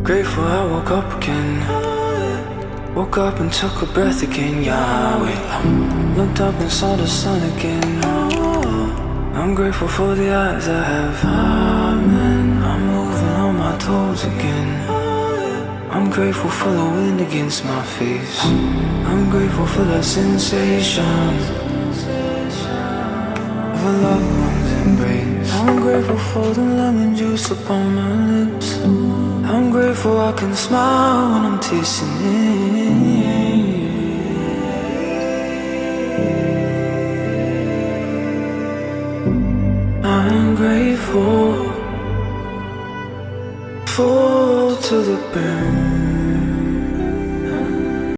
Grateful I woke up again. Woke up and took a breath again. Yahweh, looked up and saw the sun again. I'm grateful for the eyes I have. Amen. I'm moving on my toes again. I'm grateful for the wind against my face. I'm grateful for that sensation of a loved one's embrace. I'm grateful for the lemon juice upon my lips. I'm grateful I can smile when I'm tasting it. I'm grateful, full to the brim.